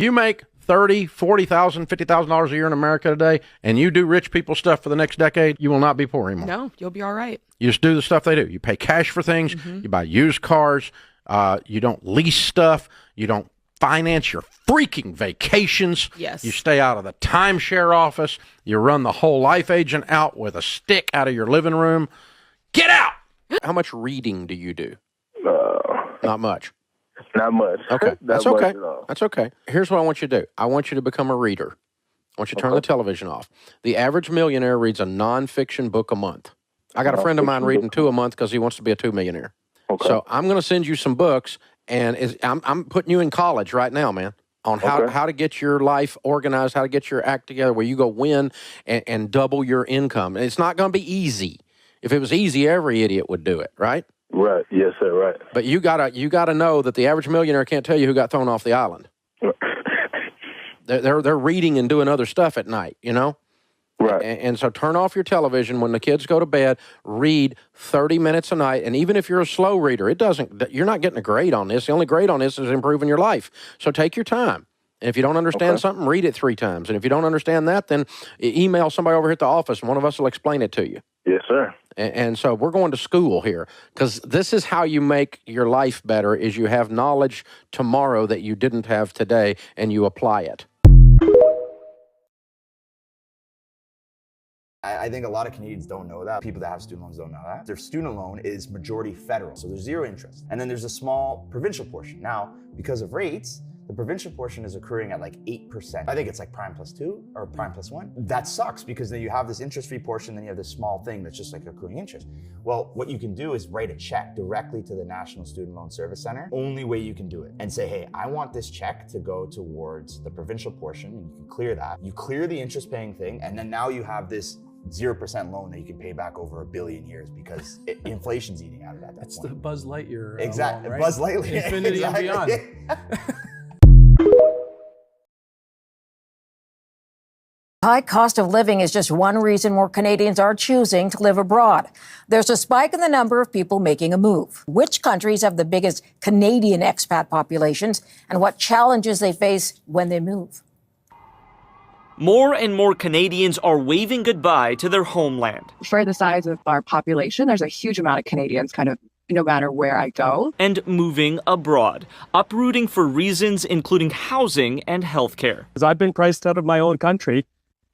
You make $30,000, $40,000, $50,000 a year in America today, and you do rich people stuff for the next decade, you will not be poor anymore. No, you'll be all right. You just do the stuff they do. You pay cash for things. You buy used cars. You don't lease stuff. You don't finance your freaking vacations. Yes. You stay out of the timeshare office. You run the whole life agent out with a stick out of your living room. Get out! How much reading do you do? Not much. Not much. Okay. That's Not much okay. at all. That's okay. Here's what I want you to do. I want you to become a reader. I want you to turn the television off. The average millionaire reads a nonfiction book a month. I got a friend of mine reading 2 a month because he wants to be a 2 millionaire. Okay. So I'm going to send you some books, and I'm putting you in college right now, man, on how to get your life organized, how to get your act together where you go win and double your income. And it's not going to be easy. If it was easy, every idiot would do it, right? Right. Yes, sir. Right. But you gotta know that the average millionaire can't tell you who got thrown off the island. They're reading and doing other stuff at night, you know? Right. And so turn off your television when the kids go to bed, read 30 minutes a night. And even if you're a slow reader, you're not getting a grade on this. The only grade on this is improving your life. So take your time. And if you don't understand something, read it 3 times. And if you don't understand that, then email somebody over here at the office and one of us will explain it to you. Yes, sir. And so we're going to school here because this is how you make your life better is you have knowledge tomorrow that you didn't have today and you apply it. I think a lot of Canadians don't know that. People that have student loans don't know that. Their student loan is majority federal, so there's 0 interest. And then there's a small provincial portion. Now, because of rates, the provincial portion is accruing at like 8%. I think it's like prime plus 2 or prime plus 1. That sucks because then you have this interest-free portion, then you have this small thing that's just like accruing interest. Well, what you can do is write a check directly to the National Student Loan Service Center. Only way you can do it. And say, hey, I want this check to go towards the provincial portion, and you can clear that. You clear the interest-paying thing, and then now you have this 0% loan that you can pay back over 1 billion years because inflation's eating out of that. That's the Buzz Lightyear exactly. loan, right? Buzz Lightyear. Infinity and beyond. High cost of living is just one reason more Canadians are choosing to live abroad. There's a spike in the number of people making a move. Which countries have the biggest Canadian expat populations and what challenges they face when they move? More and more Canadians are waving goodbye to their homeland. For the size of our population, there's a huge amount of Canadians kind of no matter where I go. And moving abroad, uprooting for reasons including housing and healthcare. Because I've been priced out of my own country.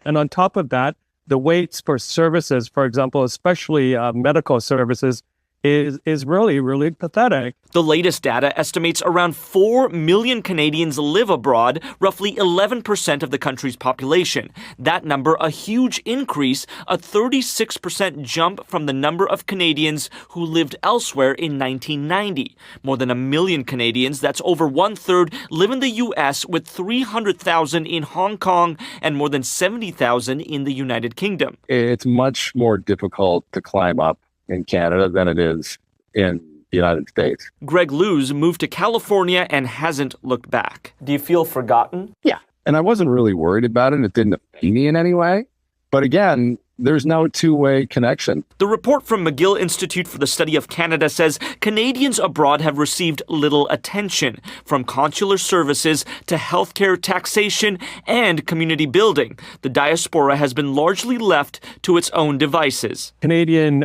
And on top of that, the waits for services, for example, especially medical services, is really, really pathetic. The latest data estimates around 4 million Canadians live abroad, roughly 11% of the country's population. That number a huge increase, a 36% jump from the number of Canadians who lived elsewhere in 1990. More than 1 million Canadians, that's over 1/3, live in the U.S. with 300,000 in Hong Kong and more than 70,000 in the United Kingdom. It's much more difficult to climb up in Canada than it is in the United States. Greg Luz moved to California and hasn't looked back. Do you feel forgotten? Yeah. And I wasn't really worried about it. It didn't affect me in any way. But again, there's no two-way connection. The report from McGill Institute for the Study of Canada says Canadians abroad have received little attention, from consular services to healthcare, taxation, and community building. The diaspora has been largely left to its own devices. Canadian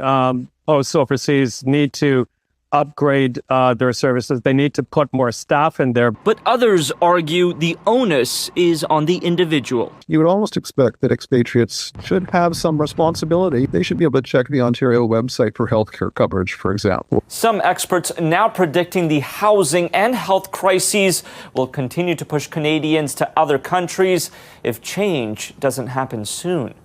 posts overseas need to upgrade their services. They need to put more staff in there. But others argue the onus is on the individual. You would almost expect that expatriates should have some responsibility. They should be able to check the Ontario website for healthcare coverage, for example. Some experts now predicting the housing and health crises will continue to push Canadians to other countries if change doesn't happen soon.